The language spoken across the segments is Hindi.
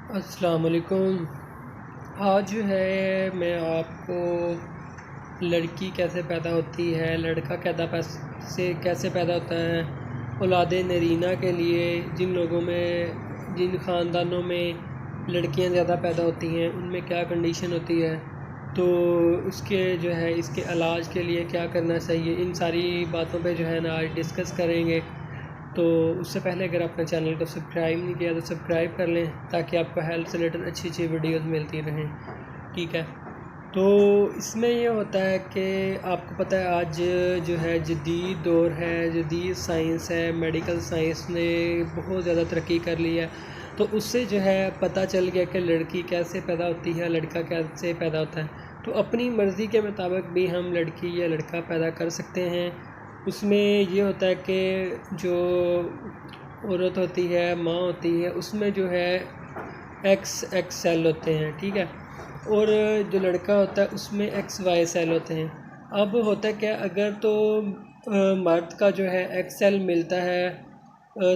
अस्सलाम वालेकुम। आज जो है मैं आपको लड़की कैसे पैदा होती है, लड़का कैसे पैदा होता है, औलाद नरीना के लिए जिन लोगों में जिन ख़ानदानों में लड़कियां ज़्यादा पैदा होती हैं उनमें क्या कंडीशन होती है, तो उसके जो है इसके इलाज के लिए क्या करना चाहिए, इन सारी बातों पे जो है ना आज डिस्कस करेंगे। तो उससे पहले अगर आपने चैनल को सब्सक्राइब नहीं किया तो सब्सक्राइब कर लें ताकि आपको हेल्थ से रिलेटेड अच्छी अच्छी वीडियोस मिलती रहें। ठीक है, तो इसमें ये होता है कि आपको पता है आज जो है जदीद दौर है, जदीद साइंस है, मेडिकल साइंस ने बहुत ज़्यादा तरक्की कर ली है। तो उससे जो है पता चल गया कि लड़की कैसे पैदा होती है, लड़का कैसे पैदा होता है। तो अपनी मर्ज़ी के मुताबिक भी हम लड़की या लड़का पैदा कर सकते हैं। उसमें ये होता है कि जो औरत होती है, माँ होती है, उसमें जो है एक्स सेल होते हैं, ठीक है, और जो लड़का होता है उसमें XY सेल होते हैं। अब होता है क्या, अगर तो मर्द का जो है एक्स सेल मिलता है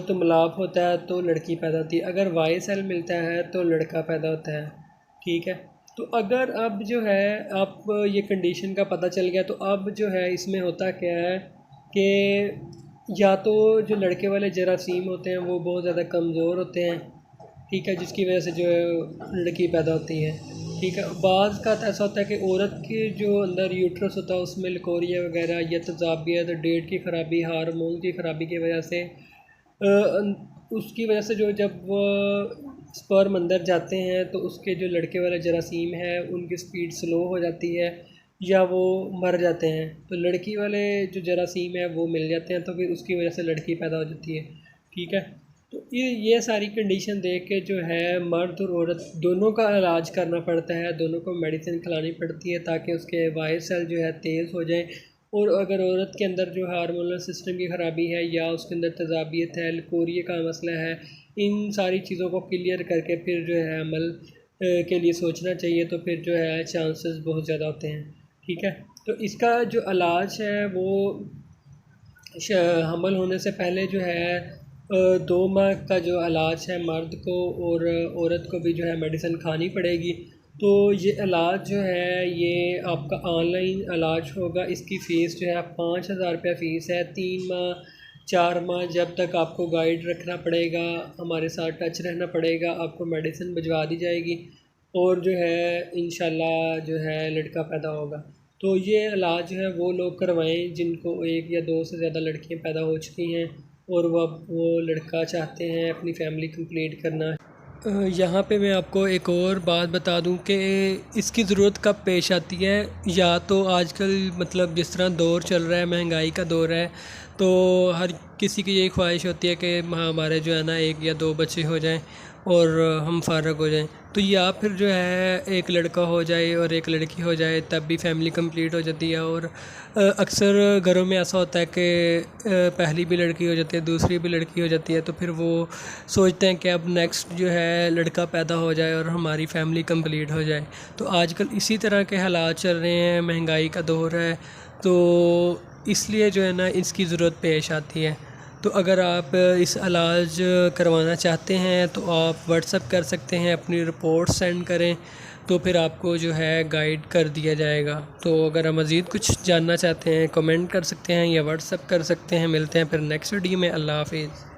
तो मिलाप होता है तो लड़की पैदा होती है, अगर वाई सेल मिलता है तो लड़का पैदा होता है। ठीक है, तो अगर अब जो है आप ये कंडीशन का पता चल गया, तो अब जो है इसमें होता क्या है कि या तो जो लड़के वाले जरासीम होते हैं वो बहुत ज़्यादा कमज़ोर होते हैं, ठीक है, जिसकी वजह से जो है लड़की पैदा होती है। ठीक है, बाज़ का तो ऐसा होता है कि औरत के जो अंदर यूट्रस होता है उसमें लिकोरिया वगैरह या तेज़ाबियत, डेट की ख़राबी, हार्मोन की ख़राबी की वजह से उसकी वजह से जो जब वो स्पर्म अंदर जाते हैं तो उसके जो लड़के वाले जरासीम हैं उनकी स्पीड स्लो हो जाती है या वो मर जाते हैं। तो लड़की वाले जो जरासीम है वो मिल जाते हैं, तो फिर उसकी वजह से लड़की पैदा हो जाती है। ठीक है, तो ये सारी कंडीशन देख के जो है मर्द और औरत दोनों का इलाज करना पड़ता है, दोनों को मेडिसिन खिलानी पड़ती है ताकि उसके वाई सेल जो है तेज़ हो जाए। और अगर औरत के अंदर जो हार्मोनल सिस्टम की ख़राबी है या उसके अंदर तेज़ाबियत है, लिकोरिया का मसला है, इन सारी चीज़ों को क्लियर करके फिर जो है अमल के लिए सोचना चाहिए, तो फिर जो है चांसेस बहुत ज़्यादा होते हैं। ठीक है, तो इसका जो इलाज है वो हमल होने से पहले जो है 2 माह का जो इलाज है मर्द को और औरत को भी जो है मेडिसिन खानी पड़ेगी। तो ये इलाज जो है ये आपका ऑनलाइन इलाज होगा। इसकी फ़ीस जो है 5,000 रुपया फ़ीस है। 3 माह 4 माह जब तक आपको गाइड रखना पड़ेगा, हमारे साथ टच रहना पड़ेगा, आपको मेडिसिन भिजवा दी जाएगी और जो है इंशाल्लाह जो है लड़का पैदा होगा। तो ये इलाज जो है वो लोग करवाएं जिनको 1 या 2 से ज़्यादा लड़कियां पैदा हो चुकी हैं और वो लड़का चाहते हैं अपनी फैमिली कंप्लीट करना। यहाँ पे मैं आपको एक और बात बता दूं कि इसकी ज़रूरत कब पेश आती है। या तो आजकल मतलब जिस तरह दौर चल रहा है, महंगाई का दौर है, तो हर किसी की यही ख्वाहिश होती है कि हमारे जो है ना 1 या 2 बच्चे हो जाएं और हम फारग हो जाएं। तो या फिर जो है एक लड़का हो जाए और एक लड़की हो जाए तब भी फैमिली कंप्लीट हो जाती है। और अक्सर घरों में ऐसा होता है कि पहली भी लड़की हो जाती है, दूसरी भी लड़की हो जाती है, तो फिर वो सोचते हैं कि अब नेक्स्ट जो है लड़का पैदा हो जाए और हमारी फैमिली कंप्लीट हो जाए। तो आजकल इसी तरह के हालात चल रहे हैं, महंगाई का दौर है, तो इसलिए जो है ना इसकी ज़रूरत पेश आती है। तो अगर आप इस इलाज करवाना चाहते हैं तो आप व्हाट्सएप कर सकते हैं, अपनी रिपोर्ट सेंड करें तो फिर आपको जो है गाइड कर दिया जाएगा। तो अगर आप मज़ीद कुछ जानना चाहते हैं कमेंट कर सकते हैं या व्हाट्सएप कर सकते हैं। मिलते हैं फिर नेक्स्ट वीडियो में। अल्लाह हाफिज़।